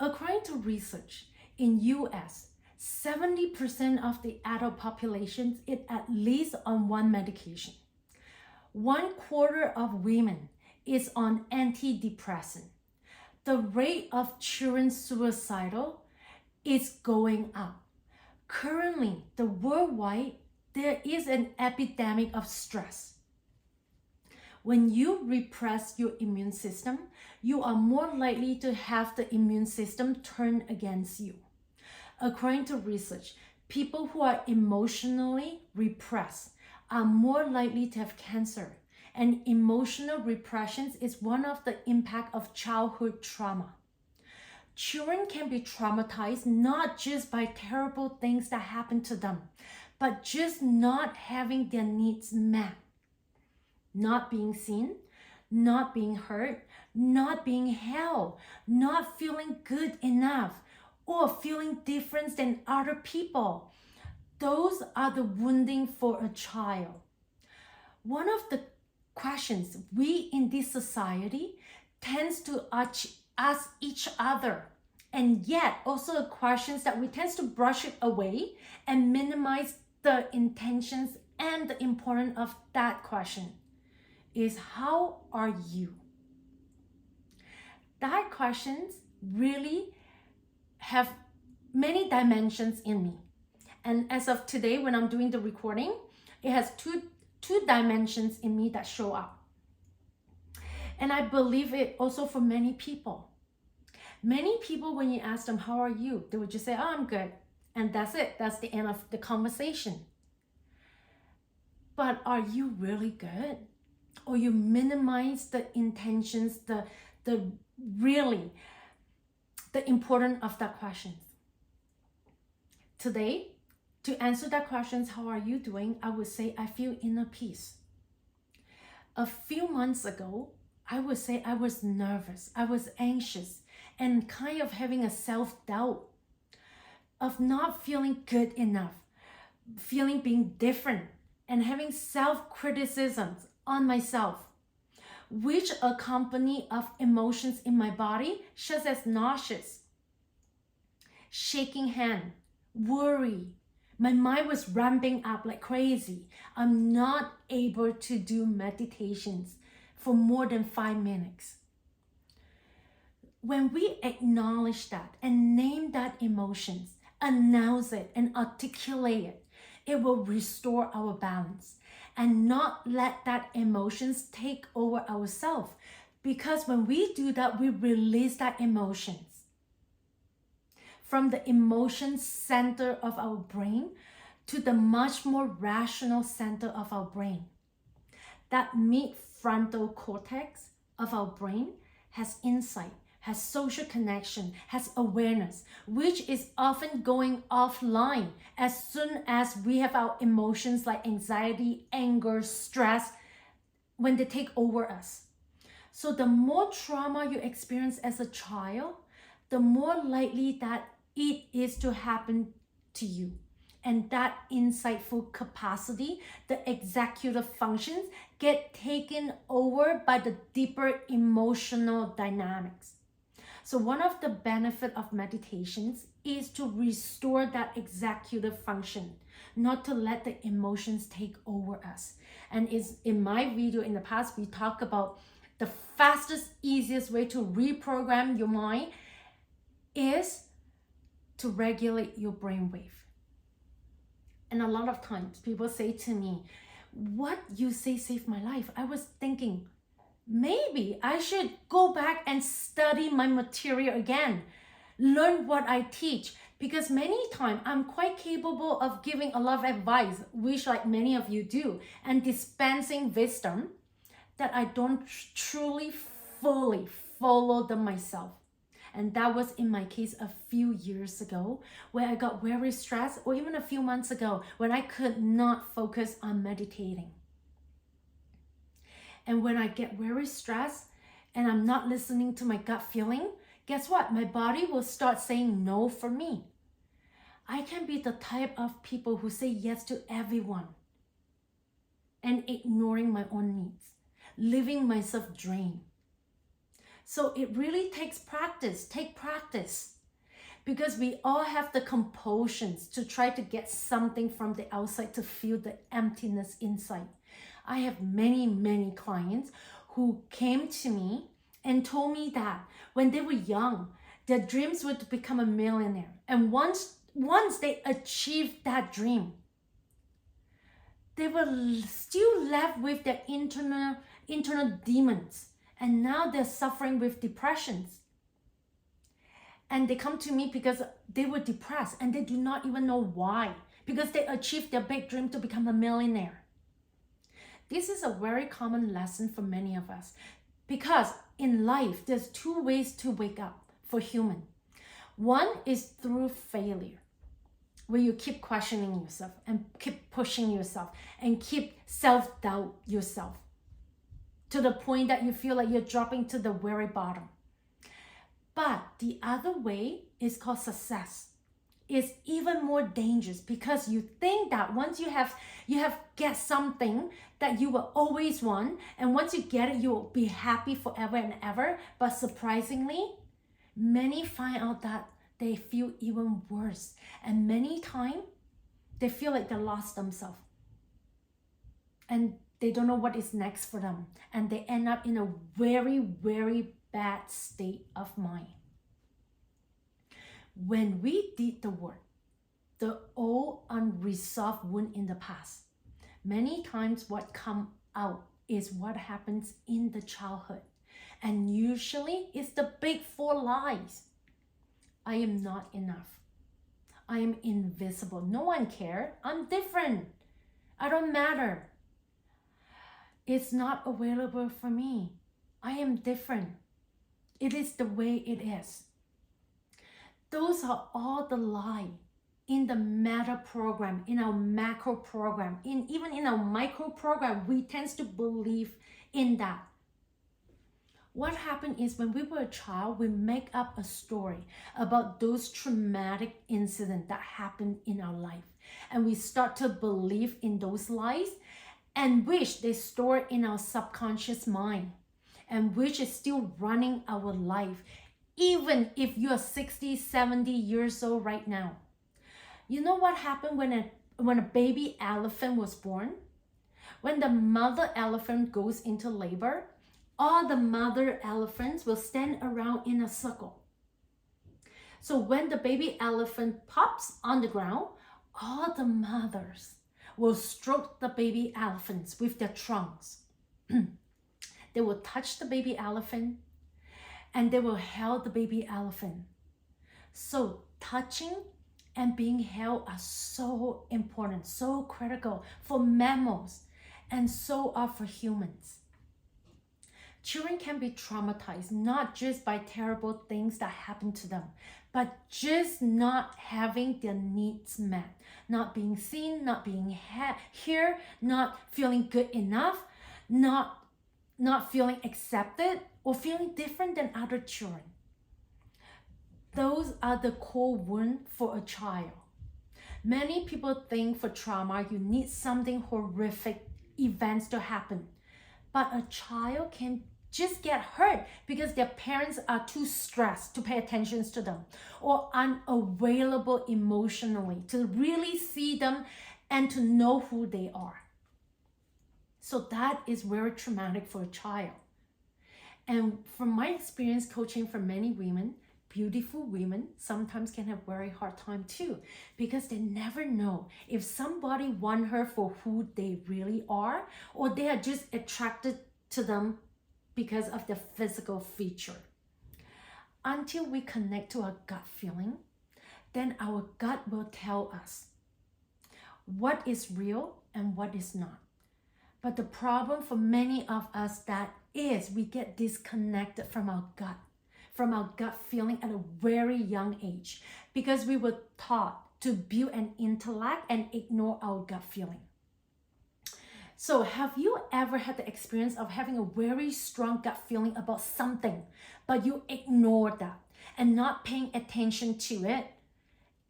According to research, in US, 70% of the adult population is at least on one medication. 1/4 of women is on antidepressant. The rate of children suicidal is going up. Currently, worldwide, there is an epidemic of stress. When you repress your immune system, you are more likely to have the immune system turn against you. According to research, people who are emotionally repressed are more likely to have cancer. And emotional repression is one of the impact of childhood trauma. Children can be traumatized not just by terrible things that happen to them, but just not having their needs met. Not being seen, not being heard, not being held, not feeling good enough, or feeling different than other people. Those are the wounding for a child. One of the questions we in this society tends to ask each other, and yet also the questions that we tend to brush it away and minimize the intentions and the importance of that question is, how are you? That questions really have many dimensions in me. And as of today, when I'm doing the recording, it has two dimensions in me that show up. And I believe it also for many people. Many people, when you ask them, how are you? They would just say, oh, I'm good. And that's it. That's the end of the conversation. But are you really good? Or you minimize the intentions, the importance of that question. Today, to answer that question, how are you doing? I would say I feel inner peace. A few months ago, I would say I was nervous, I was anxious, and kind of having a self-doubt of not feeling good enough, feeling being different, and having self-criticisms on myself, which accompany of emotions in my body, such as nauseous, shaking hand, worry. My mind was ramping up like crazy. I'm not able to do meditations for more than 5 minutes. When we acknowledge that and name that emotions, announce it and articulate it, it will restore our balance and not let that emotions take over ourselves. Because when we do that, we release that emotions from the emotion center of our brain to the much more rational center of our brain. That mid-frontal cortex of our brain has insight, has social connection, has awareness, which is often going offline as soon as we have our emotions like anxiety, anger, stress, when they take over us. So the more trauma you experience as a child, the more likely that it is to happen to you. And that insightful capacity, the executive functions, get taken over by the deeper emotional dynamics. So one of the benefits of meditations is to restore that executive function, not to let the emotions take over us. And is in my video in the past, we talk about the fastest, easiest way to reprogram your mind is to regulate your brainwave. And a lot of times people say to me, what you say saved my life. I was thinking, maybe I should go back and study my material again, learn what I teach, because many times I'm quite capable of giving a lot of advice, which like many of you do, and dispensing wisdom that I don't truly, fully follow them myself. And that was in my case a few years ago, where I got very stressed, or even a few months ago when I could not focus on meditating. And when I get very stressed and I'm not listening to my gut feeling, guess what? My body will start saying no for me. I can be the type of people who say yes to everyone and ignoring my own needs, leaving myself drained. So it really takes practice. Take practice. Because we all have the compulsions to try to get something from the outside to feel the emptiness inside. I have many, many clients who came to me and told me that when they were young, their dreams were to become a millionaire. And once they achieved that dream, they were still left with their internal demons. And now they're suffering with depressions. And they come to me because they were depressed and they do not even know why. Because they achieved their big dream to become a millionaire. This is a very common lesson for many of us. Because in life, there's two ways to wake up for human. One is through failure, where you keep questioning yourself and keep pushing yourself and keep self-doubt yourself to the point that you feel like you're dropping to the very bottom. But the other way is called success. It's even more dangerous because you think that once you have get something that you will always want, and once you get it, you will be happy forever and ever. But surprisingly, many find out that they feel even worse. And many times, they feel like they lost themselves. And they don't know what is next for them. And they end up in a very, very bad state of mind. When we did the work, the old unresolved wound in the past, many times what comes out is what happens in the childhood. And usually it's the big four lies. I am not enough. I am invisible. No one cares. I'm different. I don't matter. It's not available for me. I am different. It is the way it is. Those are all the lies in the meta program, in our macro program, even in our micro program. We tend to believe in that. What happened is when we were a child, we make up a story about those traumatic incidents that happened in our life. And we start to believe in those lies and which they store in our subconscious mind and which is still running our life. Even if you're 60, 70 years old right now. You know what happened when a baby elephant was born? When the mother elephant goes into labor, all the mother elephants will stand around in a circle. So when the baby elephant pops on the ground, all the mothers will stroke the baby elephants with their trunks. They will touch the baby elephant and they will hold the baby elephant. So touching and being held are so important, so critical for mammals, and so are for humans. Children can be traumatized not just by terrible things that happen to them, but just not having their needs met, not being seen, not being heard, not feeling good enough, not feeling accepted, or feeling different than other children. Those are the core wounds for a child. Many people think for trauma, you need something horrific events to happen. But a child can just get hurt because their parents are too stressed to pay attention to them or unavailable emotionally to really see them and to know who they are. So that is very traumatic for a child. And from my experience coaching for many women, beautiful women sometimes can have very hard time too, because they never know if somebody want her for who they really are, or they are just attracted to them because of their physical feature. Until we connect to our gut feeling, then our gut will tell us what is real and what is not. But the problem for many of us that is we get disconnected from our gut feeling at a very young age, because we were taught to build an intellect and ignore our gut feeling. So have you ever had the experience of having a very strong gut feeling about something, but you ignore that and not paying attention to it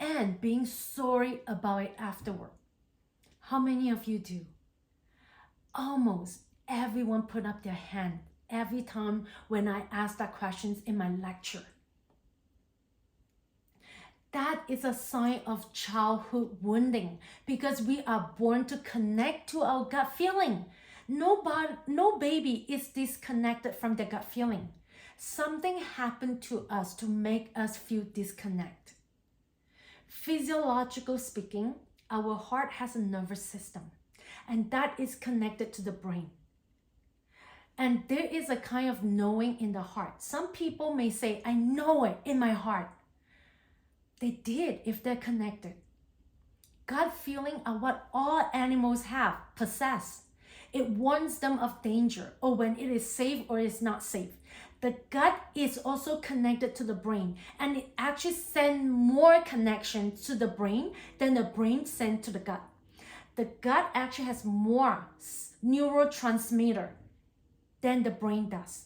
and being sorry about it afterward? How many of you do? Almost everyone put up their hand every time when I ask that questions in my lecture. That is a sign of childhood wounding because we are born to connect to our gut feeling. No baby is disconnected from their gut feeling. Something happened to us to make us feel disconnect. Physiological speaking, our heart has a nervous system, and that is connected to the brain. And there is a kind of knowing in the heart. Some people may say, I know it in my heart. They did if they're connected. Gut feeling are what all animals have, possess. It warns them of danger or when it is safe or is not safe. The gut is also connected to the brain, and it actually sends more connection to the brain than the brain sends to the gut. The gut actually has more neurotransmitter than the brain does.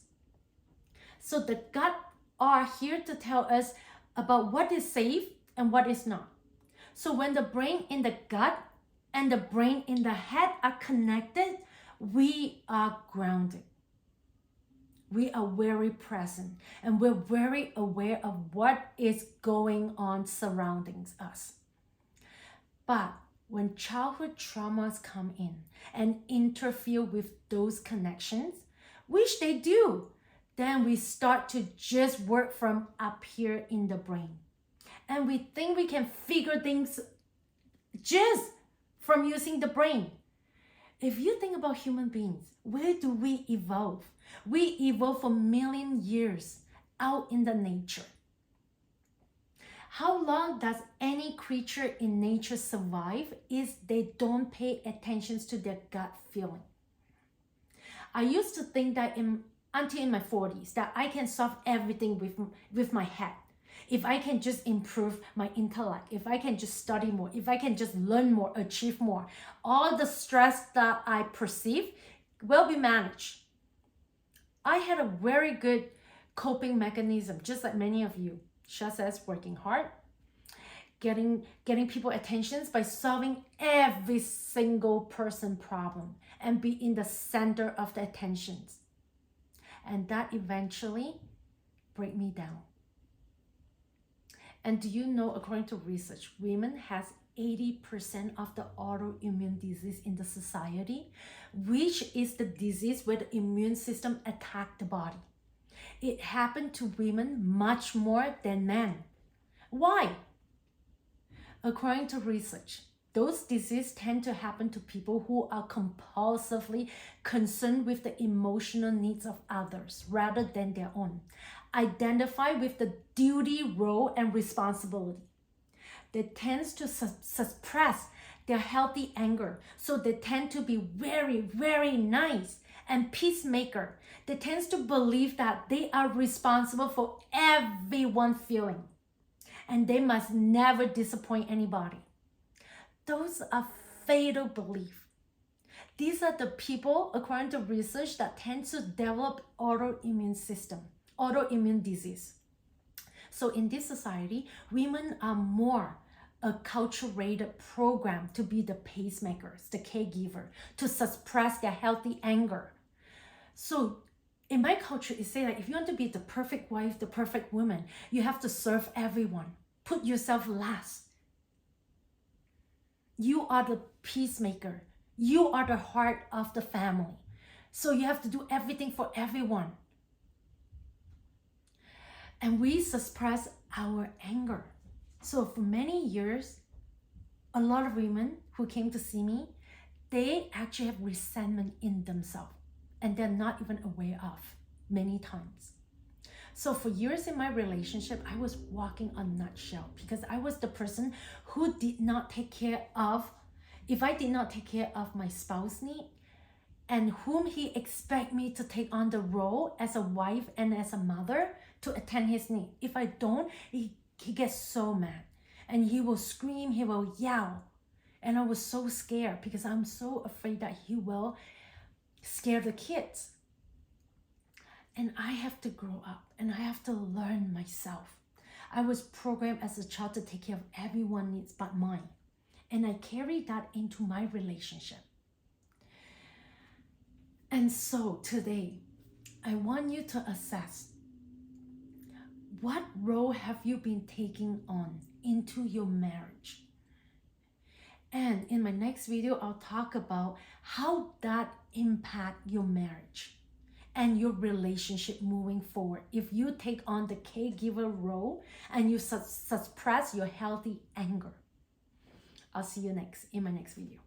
So the gut are here to tell us about what is safe and what is not. So when the brain in the gut and the brain in the head are connected, we are grounded. We are very present and we're very aware of what is going on surrounding us. But when childhood traumas come in and interfere with those connections, which they do, then we start to just work from up here in the brain. And we think we can figure things just from using the brain. If you think about human beings, where do we evolve? We evolve for million years out in the nature. How long does any creature in nature survive is they don't pay attention to their gut feeling. I used to think that until in my 40s that I can solve everything with my head. If I can just improve my intellect, if I can just study more, if I can just learn more, achieve more, all the stress that I perceive will be managed. I had a very good coping mechanism, just like many of you, just as working hard, getting people attentions by solving every single person problem and be in the center of the attentions. And that eventually break me down. And do you know, according to research, women has 80% of the autoimmune disease in the society, which is the disease where the immune system attack the body. It happened to women much more than men. Why? According to research, those diseases tend to happen to people who are compulsively concerned with the emotional needs of others rather than their own. Identify with the duty, role, and responsibility. They tend to suppress their healthy anger, so they tend to be very, very nice and peacemaker. They tend to believe that they are responsible for everyone's feeling, and they must never disappoint anybody. Those are fatal beliefs. These are the people, according to research, that tend to develop autoimmune disease. So in this society, women are more acculturated program to be the pacemakers, the caregiver, to suppress their healthy anger. So in my culture, it says that if you want to be the perfect wife, the perfect woman, you have to serve everyone. Put yourself last. You are the peacemaker. You are the heart of the family. So you have to do everything for everyone. And we suppress our anger. So for many years, a lot of women who came to see me, they actually have resentment in themselves and they're not even aware of many times. So for years in my relationship, I was walking on nutshell because I was the person who did not take care of, if I did not take care of my spouse need and whom he expect me to take on the role as a wife and as a mother to attend his need. If I don't, he gets so mad and he will scream, he will yell. And I was so scared because I'm so afraid that he will scare the kids. And I have to grow up and I have to learn myself. I was programmed as a child to take care of everyone's needs but mine. And I carried that into my relationship. And so today, I want you to assess, what role have you been taking on into your marriage? And in my next video, I'll talk about how that impact your marriage and your relationship moving forward if you take on the caregiver role and you suppress your healthy anger. I'll see you in my next video.